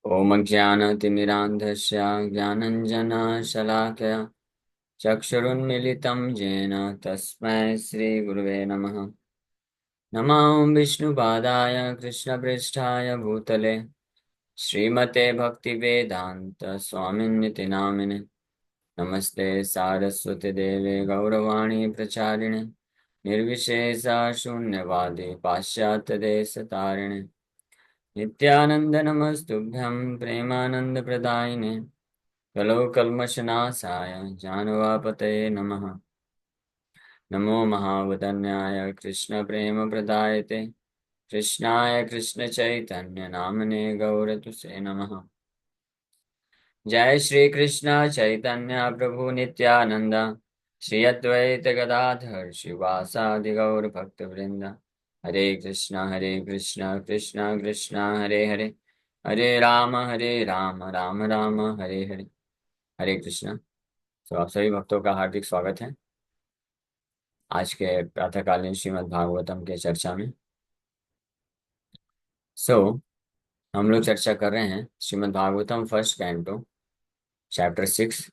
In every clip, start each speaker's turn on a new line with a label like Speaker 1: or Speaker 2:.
Speaker 1: ॐ ज्ञानतिमिरान्धस्य ज्ञानञ्जनशलाकया चक्षुरुन्मिलितं येन तस्मै श्रीगुरुवे नमः। नमो विष्णुपादाय कृष्णपृष्ठाय भूतले श्रीमते भक्तिवेदान्त स्वामिन्निति नामिने। नमस्ते सारस्वती देवे गौरवाणी प्रचारिणे निर्विशेषा शून्यवादी पाश्चात्यदेशतारिणे नित्यानंद नमस्तुभ्यं प्रेमानंद प्रदायिने कलो कल्मषनाशाय जानवापतये नमः। नमो महावदन्याय कृष्ण प्रेम प्रदायते कृष्णाय कृष्ण चैतन्य नामने गौरतुसे नमः। जय श्री कृष्ण चैतन्य प्रभु नित्यानंद श्री अद्वैत गदाधर शिवासादि गौर भक्त वृंद। हरे कृष्णा कृष्णा कृष्णा हरे हरे हरे राम राम राम हरे हरे। हरे कृष्णा। तो आप सभी भक्तों का हार्दिक स्वागत है आज के प्रातःकालीन श्रीमद् भागवतम के चर्चा में। हम लोग चर्चा कर रहे हैं Shrimad Bhagavatam first canto chapter 6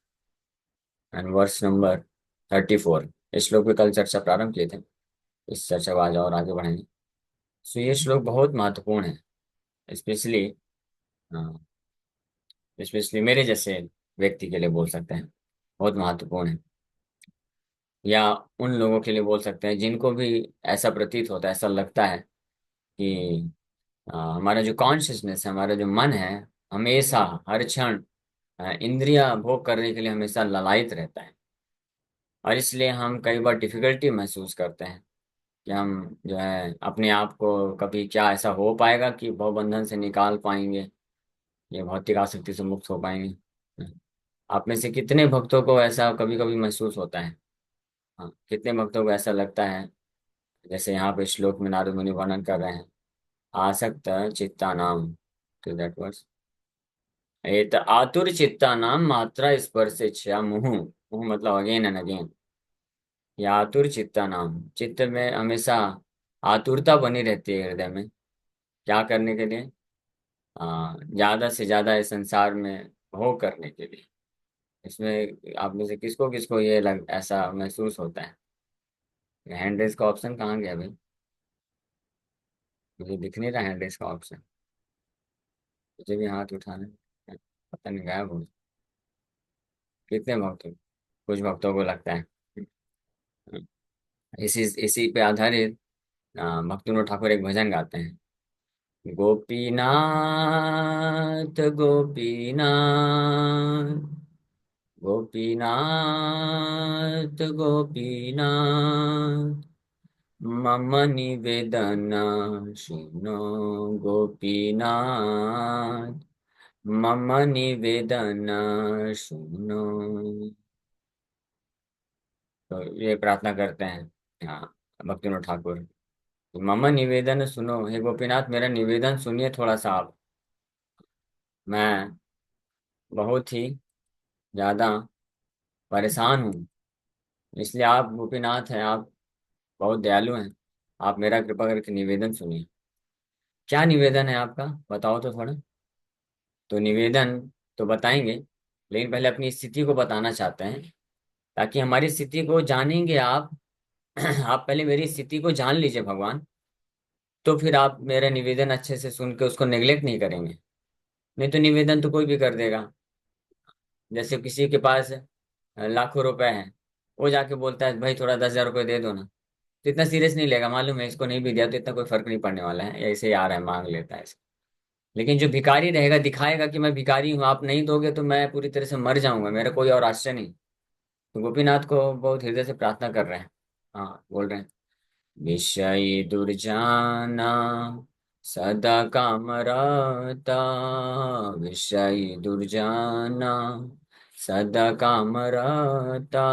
Speaker 1: and verse number 34। इस श्लोक पे कल चर्चा प्रारंभ किए थे, इस चर्चा को आज और आगे बढ़ाएंगे। ये श्लोक बहुत महत्वपूर्ण है, स्पेशली स्पेशली मेरे जैसे व्यक्ति के लिए बोल सकते हैं, बहुत महत्वपूर्ण है। या उन लोगों के लिए बोल सकते हैं जिनको भी ऐसा प्रतीत होता है, ऐसा लगता है कि हमारा जो कॉन्शियसनेस है, हमारा जो मन है, हमेशा हर क्षण इंद्रिया भोग करने के लिए हमेशा ललायित रहता है। और इसलिए हम कई बार डिफिकल्टी महसूस करते हैं कि हम जो है अपने आप को कभी क्या ऐसा हो पाएगा कि भवबंधन से निकाल पाएंगे, ये भौतिक आसक्ति से मुक्त हो पाएंगे। आप में से कितने भक्तों को ऐसा कभी कभी महसूस होता है? हाँ, कितने भक्तों को ऐसा लगता है जैसे यहाँ पे श्लोक में नारद मुनि वर्णन कर रहे हैं, आसक्त चित्ता नाम टू दैट वर्ड्स एत आतुर चित्ता नाम मात्रा स्पर्श इच्छा मुहु मुहु मतलब अगेन एंड अगेन। या आतुर चित्ता नाम, चित्त में हमेशा आतुरता बनी रहती है हृदय में, क्या करने के लिए? ज्यादा से ज्यादा इस संसार में भोग करने के लिए। इसमें आप में से किसको किसको ये लग ऐसा महसूस होता है? हैंड रेस का ऑप्शन कहाँ गया भाई? मुझे दिख नहीं रहा हैंड रेस का ऑप्शन। मुझे भी हाथ उठाना है, पता नहीं गायब हो। कितने भक्तों, कुछ भक्तों को लगता है। इसी इसी पे आधारित भक्तिविनोद ठाकुर एक भजन गाते हैं, गोपीनाथ गोपीनाथ गोपीनाथ गोपीनाथ मम निवेदन सुनो गोपीनाथ मम निवेदन सुनो। तो ये प्रार्थना करते हैं हाँ भक्तिविनोद ठाकुर, मम निवेदन सुनो, हे गोपीनाथ मेरा निवेदन सुनिए थोड़ा सा आप। मैं बहुत ही ज्यादा परेशान हूँ, इसलिए आप गोपीनाथ हैं, आप बहुत दयालु हैं, आप मेरा कृपा करके निवेदन सुनिए। क्या निवेदन है आपका, बताओ तो थोड़ा। तो निवेदन तो बताएंगे, लेकिन पहले अपनी स्थिति को बताना चाहते हैं, ताकि हमारी स्थिति को जानेंगे आप। आप पहले मेरी स्थिति को जान लीजिए भगवान, तो फिर आप मेरा निवेदन अच्छे से सुन के उसको नेग्लेक्ट नहीं करेंगे। नहीं तो निवेदन तो कोई भी कर देगा। जैसे किसी के पास लाखों रुपए हैं, वो जाके बोलता है भाई थोड़ा 10,000 रुपये दे दो ना, तो इतना सीरियस नहीं लेगा, मालूम है इसको नहीं भी दिया तो इतना कोई फर्क नहीं पड़ने वाला है, ऐसे ही आ रहा है मांग लेता है ऐसे। लेकिन जो भिखारी रहेगा, दिखाएगा कि मैं भिखारी हूँ, आप नहीं दोगे तो मैं पूरी तरह से मर जाऊंगा, मेरा कोई और आश्रय नहीं। तो गोपीनाथ को बहुत हृदय से प्रार्थना कर रहे हैं। हाँ बोल रहे हैं, विषयी दुर्जाना सदा कामरता, विषयी दुर्जाना सदा कामरता,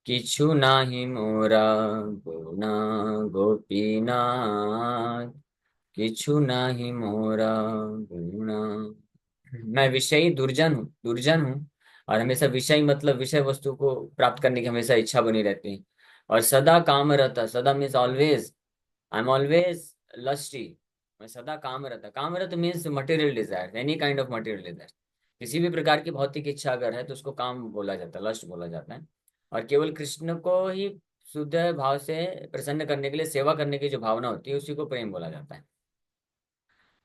Speaker 1: किछु नाही मोरा गुना गोपीनाथ, किछु नाही मोरा गुना। मैं विषयी दुर्जन हूँ, और हमेशा विषय मतलब विषय वस्तु को प्राप्त करने की हमेशा इच्छा बनी रहती है। और सदा काम रहता, सदा means always, I am always lusty, मैं सदा कामरत means material desire, any kind of material desire. किसी भी प्रकार की भौतिक इच्छा अगर है तो उसको काम बोला जाता है, लस्ट बोला जाता है। और केवल कृष्ण को ही शुद्ध भाव से प्रसन्न करने के लिए सेवा करने की जो भावना होती है उसी को प्रेम बोला जाता है।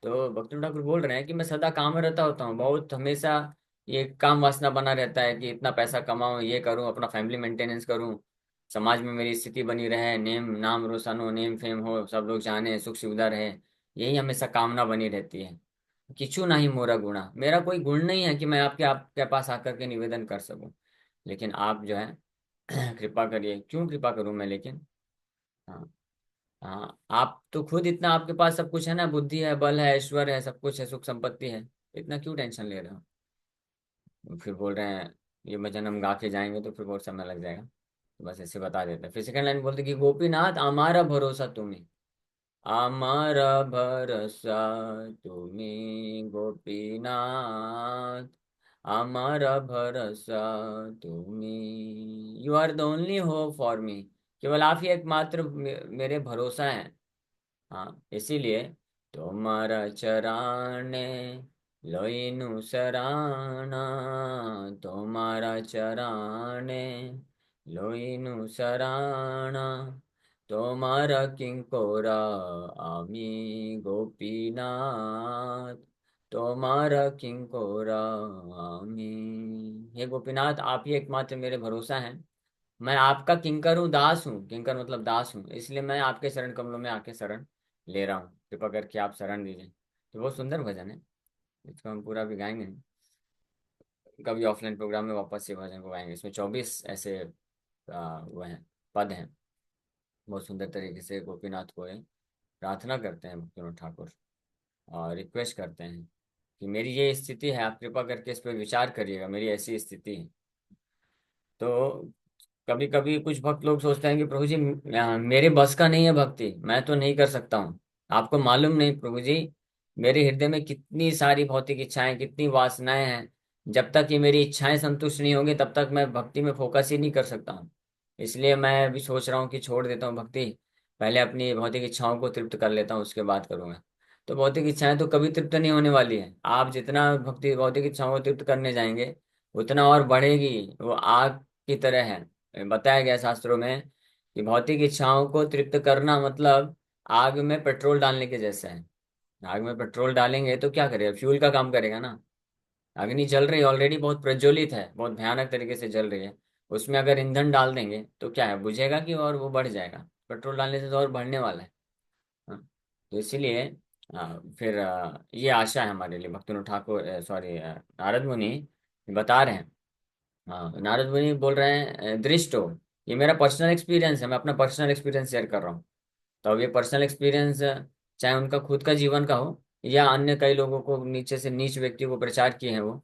Speaker 1: तो भक्ति ठाकुर बोल रहे हैं कि मैं सदा काम में रहता होता हूँ, बहुत हमेशा ये काम वासना बना रहता है कि इतना पैसा कमाऊं, ये करूं, अपना फैमिली मेंटेनेंस करूं, समाज में मेरी स्थिति बनी रहे, नेम नाम रोशन हो, नेम फेम हो, सब लोग जाने, सुख सुविधा रहे, यही हमेशा कामना बनी रहती है। किचू नहीं मोरा गुणा, मेरा कोई गुण नहीं है कि मैं आपके पास आकर के निवेदन कर सकूं। लेकिन आप जो है कृपा करिए। क्यों कृपा करूं मैं लेकिन? हाँ। हाँ, आप तो खुद इतना, आपके पास सब कुछ है ना, बुद्धि है, बल है, ऐश्वर्य है, सब कुछ है, सुख संपत्ति है, इतना क्यों टेंशन ले रहे हो? फिर बोल रहे हैं ये भजन हम गा के जाएंगे तो फिर बहुत समय लग जाएगा, तो बस ऐसे बता देते हैं। फिर सेकंड लाइन बोलते कि गोपीनाथ हमारा भरोसा तुम्हें, हमारा भरोसा तुम्हें गोपीनाथ, हमारा भरोसा तुम्हें, you are the only hope for me, केवल आप ही एकमात्र मेरे भरोसा है। हाँ, इसीलिए तुम्हारा चराने लोइनु सराना, तुम्हारा चराने लोइनु सराना, तुम्हारा किंकोरा आमी गोपीनाथ, तुम्हारा किंकोरा आमी। हे गोपीनाथ, आप ही एकमात्र मेरे भरोसा हैं। मैं आपका किंकर हूँ, दास हूँ, किंकर मतलब दास हूँ, इसलिए मैं आपके शरण कमलों में आके शरण ले रहा हूँ, कृपा करके आप शरण दीजिए। तो बहुत सुंदर भजन है, इसको हम पूरा भी गाएंगे नहीं। कभी ऑफलाइन प्रोग्राम में वापस से भजन को गाएंगे। इसमें 24 ऐसे वो हैं, पद हैं। बहुत सुंदर तरीके से गोपीनाथ को ये प्रार्थना करते हैं भक्तिनाथ ठाकुर, और रिक्वेस्ट करते हैं कि मेरी ये स्थिति है, आप कृपा करके इस पर विचार करिएगा, मेरी ऐसी स्थिति है। तो कभी कभी कुछ भक्त लोग सोचते हैं कि प्रभु जी मेरे बस का नहीं है भक्ति, मैं तो नहीं कर सकता हूँ। आपको मालूम नहीं प्रभु जी, मेरे हृदय में कितनी सारी भौतिक इच्छाएं, कितनी वासनाएं हैं। जब तक ये मेरी इच्छाएं संतुष्ट नहीं होंगी तब तक मैं भक्ति में फोकस ही नहीं कर सकता हूँ। इसलिए मैं भी सोच रहा हूँ कि छोड़ देता हूँ भक्ति, पहले अपनी भौतिक इच्छाओं को तृप्त कर लेता हूँ, उसके बाद करूंगा। तो भौतिक इच्छाएं तो कभी तृप्त नहीं होने वाली है। आप जितना भक्ति भौतिक इच्छाओं को तृप्त करने जाएंगे उतना और बढ़ेगी, वो आग की तरह है। बताया गया शास्त्रों में कि भौतिक इच्छाओं को तृप्त करना मतलब आग में पेट्रोल डालने के जैसा है। आग में पेट्रोल डालेंगे तो क्या करेगा, फ्यूल का काम करेगा ना। अग्नि जल रही है, ऑलरेडी बहुत प्रज्वलित है, बहुत भयानक तरीके से जल रही है, उसमें अगर ईंधन डाल देंगे तो क्या है, बुझेगा कि और वो बढ़ जाएगा? पेट्रोल डालने से तो और बढ़ने वाला है। हाँ, तो इसीलिए फिर ये आशा है हमारे लिए। भक्तिनाथ ठाकुर, सॉरी, नारद मुनि बता रहे हैं। हाँ, नारद मुनि बोल रहे हैं दृष्ट हो, ये मेरा पर्सनल एक्सपीरियंस है, मैं अपना पर्सनल एक्सपीरियंस शेयर कर रहा हूँ। तो अब ये पर्सनल एक्सपीरियंस चाहे उनका खुद का जीवन का हो या अन्य कई लोगों को, नीचे से नीच व्यक्ति को प्रचार किए हैं वो,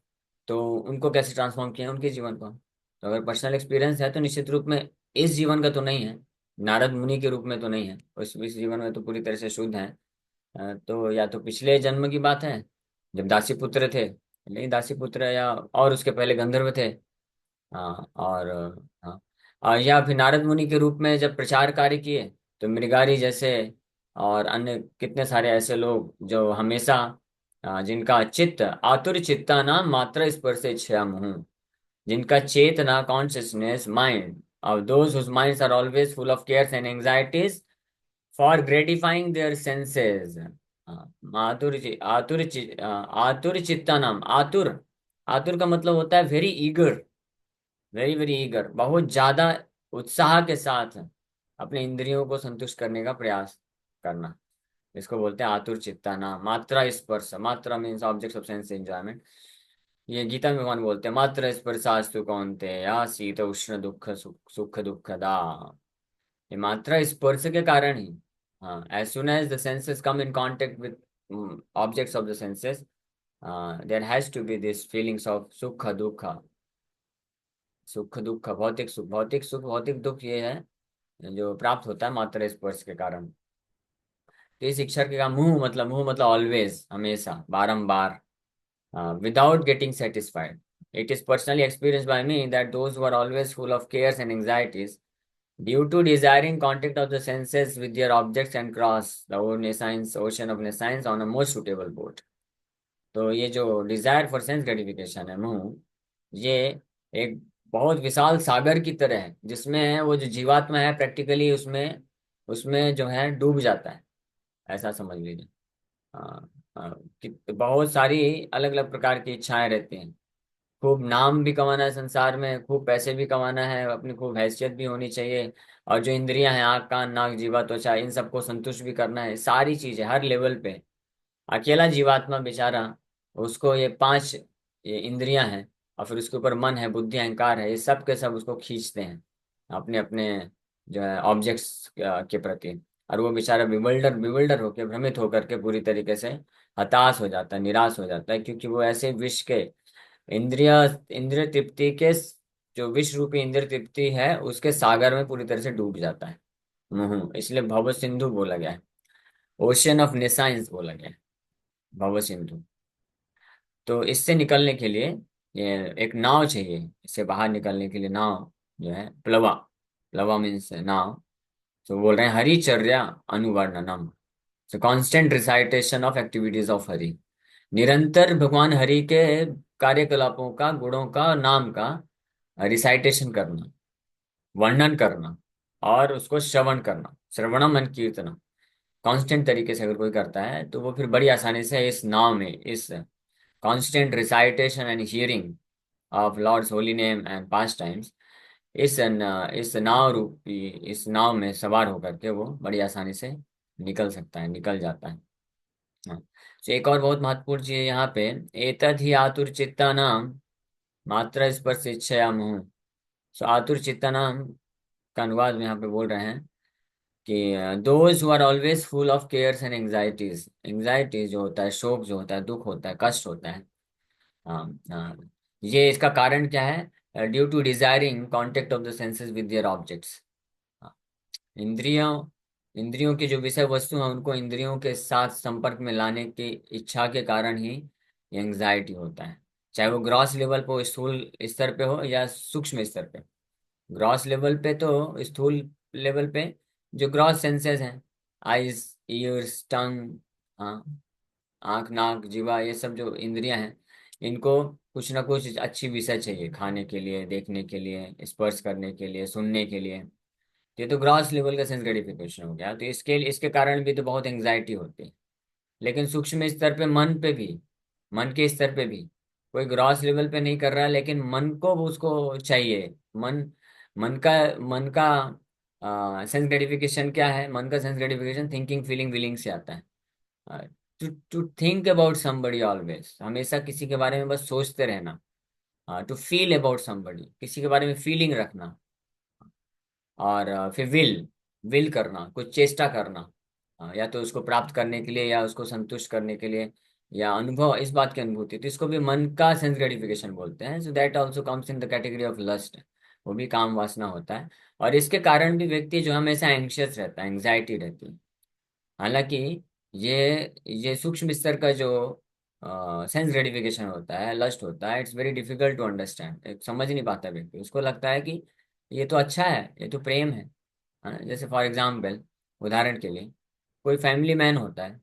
Speaker 1: तो उनको कैसे ट्रांसफॉर्म किए हैं उनके जीवन को। तो अगर पर्सनल एक्सपीरियंस है तो निश्चित रूप में इस जीवन का तो नहीं है, नारद मुनि के रूप में तो नहीं है, इस जीवन में तो पूरी तरह से शुद्ध है। तो या तो पिछले जन्म की बात है, जब दासी पुत्र थे, नहीं दासी पुत्र, या और उसके पहले गंधर्व थे। हाँ, और हाँ, या फिर नारद मुनि के रूप में जब प्रचार कार्य किए तो मृगारी जैसे और अन्य कितने सारे ऐसे लोग जो हमेशा जिनका चित्त आतुर चित्ता नाम मात्र स्पर्शे क्षम हूँ, जिनका चेतना consciousness mind of those whose minds are always full of cares and anxieties for gratifying their senses। आतुर चित्ता नाम, आतुर, आतुर का मतलब होता है very eager, very very eager, बहुत ज्यादा उत्साह के साथ अपने इंद्रियों को संतुष्ट करने का प्रयास करना, इसको बोलते हैं आतुर चित्ता नाम। मात्रा स्पर्श, मात्रा means object of sense enjoyment. ये गीता में भगवान बोलते हैं मात्र स्पर्शास्तु कौन्ते या शीत उष्ण दुख सुख सुख दुखदा। ये मात्रा स्पर्श के कारण ही, हाँ, as soon as the senses come in contact with objects of the senses, there has to be this feelings of sukh dukh. सुख दुख, भौतिक सुख, भौतिक सुख, भौतिक दुख, ये है जो प्राप्त होता है मात्र स्पर्श के कारण। तो इस अक्षर का मुंह मतलब ऑलवेज, हमेशा, बारंबार, without getting satisfied. It is personally experienced by me that those who are always full of cares and anxieties Due to desiring contact of the senses with their objects and cross the nescience ocean of nescience on a more suitable boat। तो ये जो desire for sense gratification है मोह, ये एक बहुत विशाल सागर की तरह है, जिसमें वो जो जीवात्मा है प्रैक्टिकली उसमें उसमें जो है डूब जाता है, ऐसा समझ लीजिए। हाँ। हाँ, बहुत सारी अलग अलग प्रकार की इच्छाएं रहती हैं। खूब नाम भी कमाना है संसार में, खूब पैसे भी कमाना है, अपनी खूब हैसियत भी होनी चाहिए, और जो इंद्रियां हैं आँख कान नाक जीवा त्वचा, इन सबको संतुष्ट भी करना है, सारी चीजें हर लेवल पे। अकेला जीवात्मा बेचारा, उसको ये पांच ये इंद्रियां हैं, और फिर उसके ऊपर मन है, बुद्धि अहंकार है, ये सब के सब उसको खींचते हैं अपने अपने जो है ऑब्जेक्ट्स के प्रति। और वो बेचारा बिवल्डर बिवल्डर होकर, भ्रमित होकर के पूरी तरीके से हताश हो जाता है, निराश हो जाता है, क्योंकि वो ऐसे विष के इंद्रिय इंद्रिय तृप्ति के, जो विश्व रूपी इंद्रिय तृप्ति है उसके सागर में पूरी तरह से डूब जाता है। इसलिए भव सिंधु बोला गया है, ओशियन ऑफ निसाइंस बोला गया है, भव सिंधु। तो इससे निकलने के लिए ये एक नाव चाहिए, इससे बाहर निकलने के लिए नाव जो है प्लवा। प्लवा मीन्स नाव। तो बोल रहे हैं हरिचर्या अनुवर्णनम, so constant recitation of activities of Hari. निरंतर भगवान हरि के कार्यकलापों का, गुणों का, नाम का रिसाइटेशन करना, वर्णन करना, और उसको श्रवण करना, श्रवणम मन कीर्तन, कांस्टेंट तरीके से अगर कोई करता है तो वो फिर बड़ी आसानी से इस नाम में, इस constant recitation and hearing of lord's holy name and pastimes, इस नाव रूपी इस नाव में सवार होकर के वो बड़ी आसानी से निकल सकता है, निकल जाता है। हाँ। तो एक और बहुत महत्वपूर्ण चीज है यहाँ पे, एतद ही आतुर चित्ता नाम मात्रा स्पर्श इच्छया मोह। सो आतुर चित्ता नाम का अनुवाद में यहाँ पे बोल रहे हैं कि those who are always full of cares and anxieties, anxiety जो होता है, शोक जो होता है, दुख होता है, कष्ट होता है। हाँ। हाँ। ये इसका कारण क्या है? Due to desiring contact of the senses with their objects. इंद्रियों इंद्रियों की जो विषय वस्तु है उनको इंद्रियों के साथ संपर्क में लाने की इच्छा के कारण ही एंग्जाइटी होता है, चाहे वो ग्रॉस लेवल पे, स्थूल स्तर पे हो या सूक्ष्म स्तर पे। ग्रॉस लेवल पे तो, स्थूल लेवल पे जो ग्रॉस सेंसेस हैं, आईज, ईयर्स, टंग, हाँ, आंख नाक जीवा, ये सब जो इंद्रियां हैं, इनको कुछ ना कुछ अच्छी विषय चाहिए, खाने के लिए, देखने के लिए, स्पर्श करने के लिए, सुनने के लिए। ये तो ग्रॉस लेवल का सेंस ग्रेटिफिकेशन हो गया, तो इसके कारण भी तो बहुत एंग्जाइटी होती है। लेकिन सूक्ष्म स्तर पे, मन पे भी, मन के स्तर पे भी कोई ग्रॉस लेवल पे नहीं कर रहा है, लेकिन मन को वो उसको चाहिए। मन मन का सेंस ग्रेटिफिकेशन क्या है? मन का sense gratification thinking feeling willing से आता है। To to think about somebody always, हमेशा किसी के बारे में बस सोचते रहना। टू फील अबाउट समबडी, किसी के बारे में फीलिंग रखना। और फिर विल करना, कुछ चेष्टा करना, या तो उसको प्राप्त करने के लिए, या उसको संतुष्ट करने के लिए, या अनुभव, इस बात की अनुभूति, तो इसको भी मन का सेंस ग्रेटिफिकेशन बोलते हैं। So that also comes in the category of lust, वो भी काम वासना होता है। और इसके कारण भी व्यक्ति जो हमेशा एंग्शियस रहता है, एंग्जाइटी रहती है। हालांकि ये सूक्ष्म स्तर का जो सेंस ग्रेटिफिकेशन होता है, लस्ट होता है, it's very difficult to understand, समझ नहीं पाता व्यक्ति, उसको लगता है कि ये तो अच्छा है, ये तो प्रेम है। हाँ, जैसे फॉर एग्जाम्पल, उदाहरण के लिए, कोई फैमिली मैन होता है,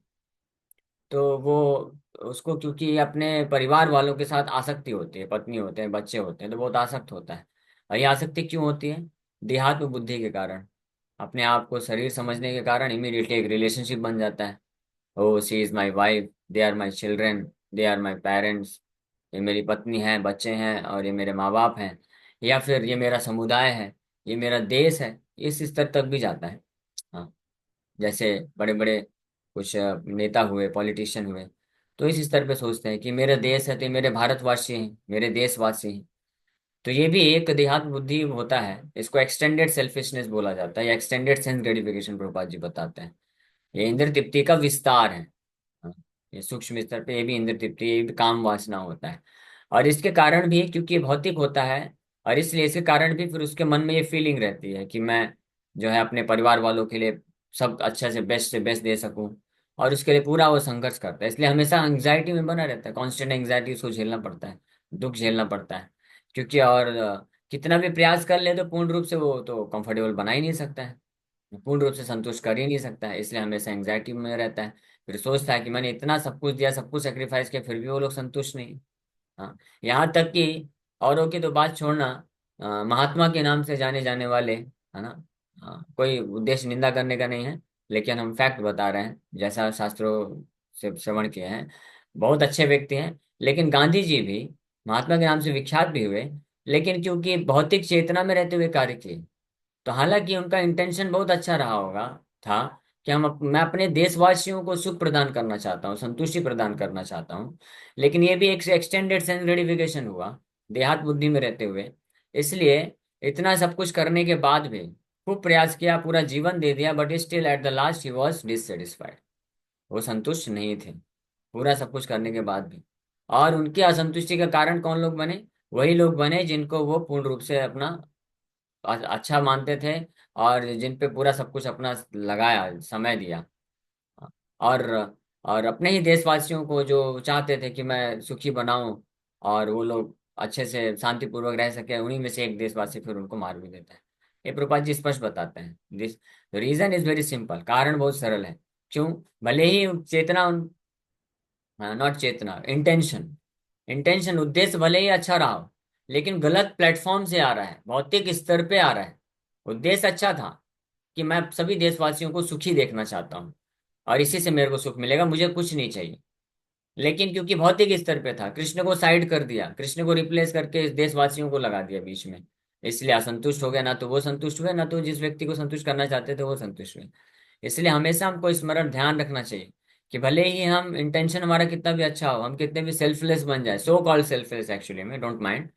Speaker 1: तो वो उसको क्योंकि अपने परिवार वालों के साथ आसक्ति होती है, पत्नी होते हैं, बच्चे होते हैं, तो बहुत आसक्त होता है। और ये आसक्ति क्यों होती है? देहात्म बुद्धि के कारण, अपने आप को शरीर समझने के कारण इमीडिएटली एक रिलेशनशिप बन जाता है। Oh she is my wife, they are my children, they are my parents, ये मेरी पत्नी है, बच्चे हैं, और ये मेरे माँ बाप हैं। या फिर ये मेरा समुदाय है, ये मेरा देश है, इस स्तर तक भी जाता है। हाँ। जैसे बड़े बड़े कुछ नेता हुए, पॉलिटिशियन हुए, तो इस स्तर पे सोचते हैं कि मेरा देश है, तो ये मेरे भारतवासी हैं, मेरे देशवासी हैं। तो ये भी एक देहात्म बुद्धि होता है, इसको एक्सटेंडेड सेल्फिशनेस बोला जाता है, या extended sense gratification Prabhupada ji बताते हैं। ये इंद्र तृप्ति का विस्तार है। हाँ, ये सूक्ष्म स्तर पे ये भी इंद्र तृप्ति, ये भी काम वासना होता है। और इसके कारण भी, क्योंकि ये भौतिक होता है, और इसलिए इसके कारण भी फिर उसके मन में ये फीलिंग रहती है कि मैं जो है अपने परिवार वालों के लिए सब अच्छा से बेस्ट दे सकूं, और उसके लिए पूरा वो संघर्ष करता है, इसलिए हमेशा एंग्जाइटी में बना रहता है, कांस्टेंट एंग्जाइटी उसको झेलना पड़ता है, दुख झेलना पड़ता है। क्योंकि और कितना भी प्रयास कर ले तो पूर्ण रूप से वो तो कंफर्टेबल बना ही नहीं सकता है, पूर्ण रूप से संतुष्ट कर ही नहीं सकता है, इसलिए हमेशा एंग्जाइटी में रहता है। फिर सोचता है कि मैंने इतना सब कुछ दिया, सब कुछ सेक्रीफाइस किया, फिर भी वो लोग संतुष्ट नहीं। हाँ, यहाँ तक कि औरों की तो बात छोड़ना, महात्मा के नाम से जाने जाने वाले, है ना, कोई उद्देश्य निंदा करने का नहीं है, लेकिन हम फैक्ट बता रहे हैं जैसा शास्त्रों से श्रवण किए हैं। बहुत अच्छे व्यक्ति हैं, लेकिन गांधी जी भी महात्मा के नाम से विख्यात भी हुए, लेकिन क्योंकि भौतिक चेतना में रहते हुए कार्य किए। तो हालांकि उनका इंटेंशन बहुत अच्छा रहा होगा, था कि मैं अपने देशवासियों को सुख प्रदान करना चाहता हूँ, संतुष्टि प्रदान करना चाहता हूँ, लेकिन ये भी एक एक्सटेंडेड सेंस ग्रेटिफिकेशन हुआ देहात बुद्धि में रहते हुए। इसलिए इतना सब कुछ करने के बाद भी खूब प्रयास किया, पूरा जीवन दे दिया, but still at the last he was dissatisfied. वो संतुष्ट नहीं थे पूरा सब कुछ करने के बाद भी। और उनकी असंतुष्टि का कारण कौन लोग बने? वही लोग बने जिनको वो पूर्ण रूप से अपना अच्छा मानते थे, और जिन पे पूरा सब कुछ अपना लगाया, समय दिया। और और अपने ही देशवासियों को जो चाहते थे कि मैं सुखी बनाऊं और वो लोग अच्छे से शांतिपूर्वक रह सके, उन्हीं में से एक देशवासी फिर उनको मार भी देता है। ये प्रभुपाद जी स्पष्ट बताते हैं, this reason is very simple, कारण बहुत सरल है। क्यों? भले ही चेतना, नॉट चेतना, इंटेंशन, इंटेंशन उद्देश्य भले ही अच्छा रहा हो, लेकिन गलत प्लेटफॉर्म से आ रहा है, भौतिक स्तर पे आ रहा है। उद्देश्य अच्छा था कि मैं सभी देशवासियों को सुखी देखना चाहता हूँ और इसी से मेरे को सुख मिलेगा, मुझे कुछ नहीं चाहिए। लेकिन क्योंकि भौतिक स्तर पे था, कृष्ण को साइड कर दिया, कृष्ण को रिप्लेस करके इस देशवासियों को लगा दिया बीच में, इसलिए असंतुष्ट हो गया। ना तो वो संतुष्ट हुए, ना तो जिस व्यक्ति को संतुष्ट करना चाहते थे वो संतुष्ट हुए। इसलिए हमेशा हमको स्मरण ध्यान रखना चाहिए कि भले ही हम इंटेंशन हमारा कितना भी अच्छा हो, हम कितने भी सेल्फलेस बन जाए, सो कॉल्ड सेल्फलेस, एक्चुअली में डोंट माइंड,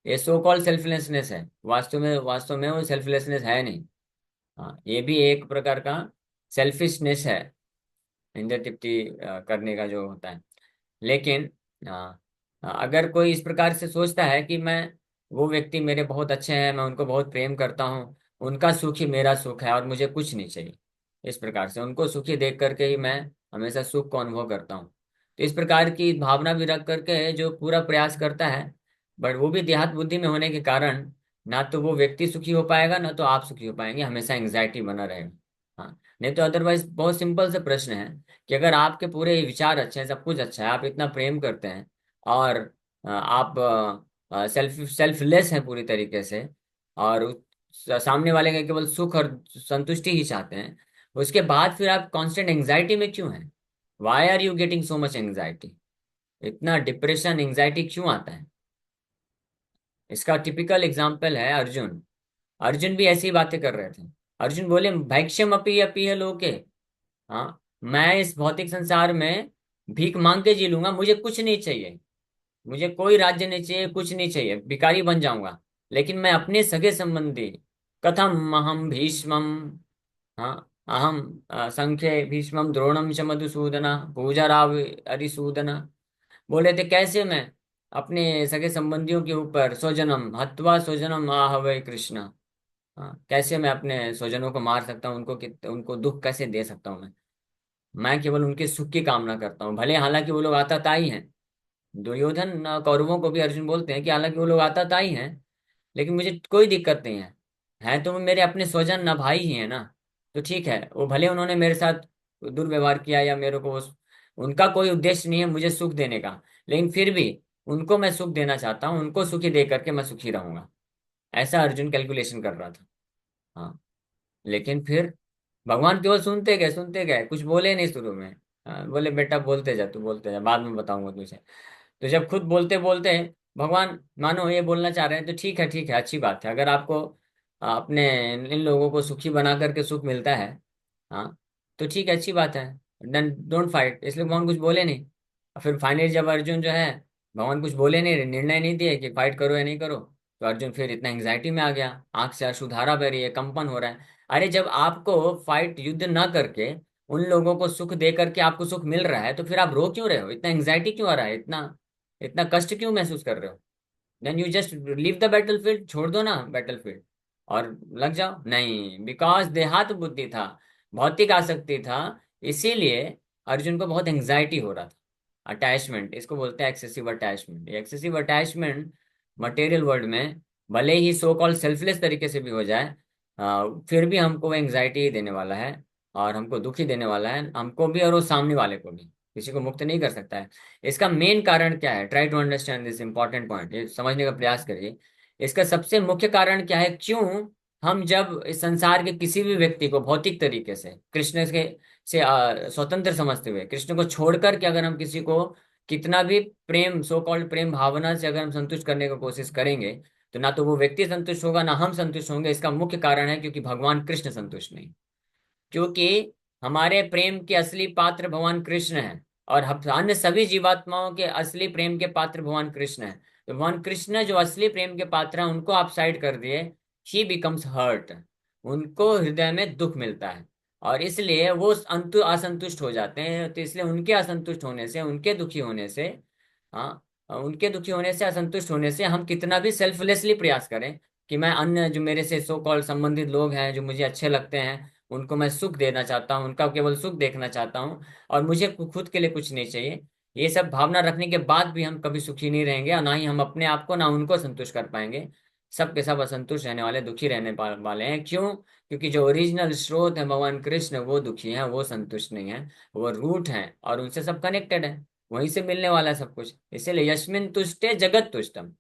Speaker 1: ये सो कॉल्ड सेल्फलेसनेस है, वास्तव में वो सेल्फलेसनेस है नहीं। हाँ, ये भी एक प्रकार का सेल्फिशनेस है, इंद्र तृप्ति करने का जो होता है। लेकिन अगर कोई इस प्रकार से सोचता है कि मैं, वो व्यक्ति मेरे बहुत अच्छे हैं, मैं उनको बहुत प्रेम करता हूँ, उनका सुख ही मेरा सुख है और मुझे कुछ नहीं चाहिए, इस प्रकार से उनको सुखी देख करके ही मैं हमेशा सुख को अनुभव करता हूँ, तो इस प्रकार की भावना भी रख करके जो पूरा प्रयास करता है, बट वो भी देहात बुद्धि में होने के कारण ना तो वो व्यक्ति सुखी हो पाएगा, ना तो आप सुखी हो पाएंगे, हमेशा एंग्जाइटी बना रहेगा। हाँ, नहीं तो अदरवाइज बहुत सिंपल से प्रश्न है कि अगर आपके पूरे विचार अच्छे हैं, सब कुछ अच्छा है, आप इतना प्रेम करते हैं और आप सेल्फलेस हैं पूरी तरीके से, और सामने वाले का केवल सुख और संतुष्टि ही चाहते हैं, उसके बाद फिर आप कांस्टेंट एंग्जाइटी में क्यों हैं? Why are you getting so much anxiety? इतना डिप्रेशन एंग्जाइटी क्यों आता है? इसका टिपिकल एग्जाम्पल है अर्जुन। अर्जुन भी ऐसी बातें कर रहे थे। अर्जुन बोले, भैक्ष्यम अपी अपीह लोके, हाँ, मैं इस भौतिक संसार में भीख मांग के जी लूंगा, मुझे कुछ नहीं चाहिए, मुझे कोई राज्य नहीं चाहिए, कुछ नहीं चाहिए, भिखारी बन जाऊंगा, लेकिन मैं अपने सगे संबंधी, कथम अहम भीष्मम, हाँ, अहम संख्ये भीष्मम द्रोणम च मधुसूदना पूजा राव अरिसूदना, बोल रहे थे कैसे मैं अपने सगे संबंधियों के ऊपर स्वजनम हत्वा स्वजनम आहवै कृष्ण, हाँ, कैसे मैं अपने स्वजनों को मार सकता हूँ, उनको दुख कैसे दे सकता हूँ मैं केवल उनके सुख की कामना करता हूँ, भले हालांकि वो लोग आताताई हैं। दुर्योधन कौरवों को भी अर्जुन बोलते हैं कि हालांकि वो लोग आताताई हैं, लेकिन मुझे कोई दिक्कत नहीं है तो वो मेरे अपने स्वजन ना, भाई ही है ना। तो ठीक है, वो भले उन्होंने मेरे साथ दुर्व्यवहार किया या मेरे को उनका कोई उद्देश्य नहीं है मुझे सुख देने का, लेकिन फिर भी उनको मैं सुख देना चाहता हूँ, उनको सुखी दे करके मैं सुखी रहूंगा। ऐसा अर्जुन कैलकुलेशन कर रहा था। हाँ, लेकिन फिर भगवान केवल सुनते गए, कुछ बोले नहीं शुरू में। बोले बेटा बोलते जा, तू बोलते जा, बाद में बताऊंगा तुझे। तो जब खुद बोलते बोलते भगवान मानो ये बोलना चाह रहे हैं, तो ठीक है, ठीक है, अच्छी बात है, अगर आपको अपने इन लोगों को सुखी बना करके सुख मिलता है, हाँ, तो ठीक है, अच्छी बात है, देन डोंट फाइट। इसलिए भगवान कुछ बोले नहीं। और फिर फाइनली जब अर्जुन जो है, भगवान कुछ बोले नहीं, निर्णय नहीं दिए कि फाइट करो या नहीं करो, तो अर्जुन फिर इतना एंग्जाइटी में आ गया, आंख से अश्रुधारा बह रही है, कंपन हो रहा है। अरे जब आपको फाइट युद्ध ना करके उन लोगों को सुख दे करके आपको सुख मिल रहा है, तो फिर आप रो क्यों रहे हो? इतना एंग्जाइटी क्यों आ रहा है? इतना इतना कष्ट क्यों महसूस कर रहे हो? Then you just leave the battlefield, छोड़ दो ना बैटलफील्ड और लग जाओ। नहीं, बिकॉज देहात बुद्धि था, भौतिक आसक्ति था, इसीलिए अर्जुन को बहुत एंग्जाइटी हो रहा था। अटैचमेंट, इसको बोलते हैं excessive attachment. Excessive attachment material world में भले ही सो कॉल सेल्फलेस तरीके से भी हो जाए, फिर भी हमको वो एंग्जाइटी ही देने वाला है, और हमको दुखी देने वाला है, हमको भी और वो सामने वाले को भी। किसी को मुक्त नहीं कर सकता है। इसका मेन कारण क्या है? Try to understand this important point, ये समझने का प्रयास करिए। इसका सबसे मुख्य कारण क्या है? क्यों हम जब इस संसार के किसी भी व्यक्ति को भौतिक तरीके से कृष्ण के से स्वतंत्र समझते हुए, कृष्ण को छोड़कर के अगर हम किसी को कितना भी प्रेम, सो कॉल्ड प्रेम भावना से अगर हम संतुष्ट करने की कोशिश करेंगे, तो ना तो वो व्यक्ति संतुष्ट होगा, ना हम संतुष्ट होंगे। इसका मुख्य कारण है क्योंकि भगवान कृष्ण संतुष्ट नहीं। क्योंकि हमारे प्रेम के असली पात्र भगवान कृष्ण हैं, और अन्य सभी जीवात्माओं के असली प्रेम के पात्र भगवान कृष्ण हैं। तो भगवान कृष्ण जो असली प्रेम के पात्र हैं, उनको आप साइड कर दिए, ही बिकम्स हर्ट, उनको हृदय में दुख मिलता है, और इसलिए वो अंतु असंतुष्ट हो जाते हैं। तो इसलिए उनके असंतुष्ट होने से, उनके दुखी होने से, हाँ, उनके दुखी होने से, असंतुष्ट होने से, हम कितना भी सेल्फलेसली प्रयास करें कि मैं अन्य जो मेरे से सो कॉल्ड संबंधित लोग हैं, जो मुझे अच्छे लगते हैं, उनको मैं सुख देना चाहता हूँ, उनका केवल सुख देखना चाहता हूँ, और मुझे खुद के लिए कुछ नहीं चाहिए, ये सब भावना रखने के बाद भी हम कभी सुखी नहीं रहेंगे, और ना ही हम अपने आप को, ना उनको संतुष्ट कर पाएंगे। सब के सब असंतुष्ट रहने वाले, दुखी रहने वाले हैं। क्यों? क्योंकि जो ओरिजिनल स्रोत है भगवान कृष्ण, वो दुखी हैं, वो संतुष्ट नहीं है, वो रूट हैं, और उनसे सब कनेक्टेड है, वहीं से मिलने वाला है सब कुछ। इसीलिए यस्मिन तुष्टे जगत तुष्टम,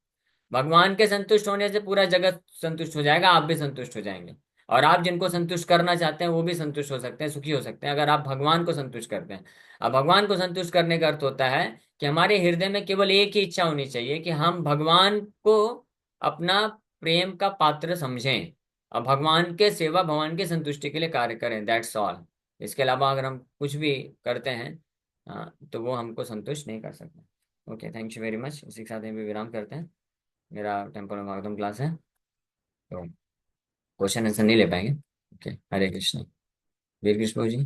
Speaker 1: भगवान के संतुष्ट होने से पूरा जगत संतुष्ट हो जाएगा, आप भी संतुष्ट हो जाएंगे, और आप जिनको संतुष्ट करना चाहते हैं वो भी संतुष्ट हो सकते हैं, सुखी हो सकते हैं, अगर आप भगवान को संतुष्ट करते हैं। अब भगवान को संतुष्ट करने का अर्थ होता है कि हमारे हृदय में केवल एक ही इच्छा होनी चाहिए कि हम भगवान को अपना प्रेम का पात्र समझें, और भगवान के सेवा, भगवान की संतुष्टि के लिए कार्य करें, दैट्स ऑल। इसके अलावा अगर हम कुछ भी करते हैं, तो वो हमको संतुष्ट नहीं कर सकते। Okay, thank you very much. इसी के साथ हम भी विराम करते हैं। मेरा टेम्पल में भागवतम क्लास है, तो क्वेश्चन आंसर नहीं ले पाएंगे। ओके, हरे कृष्ण। वीर कृष्ण जी।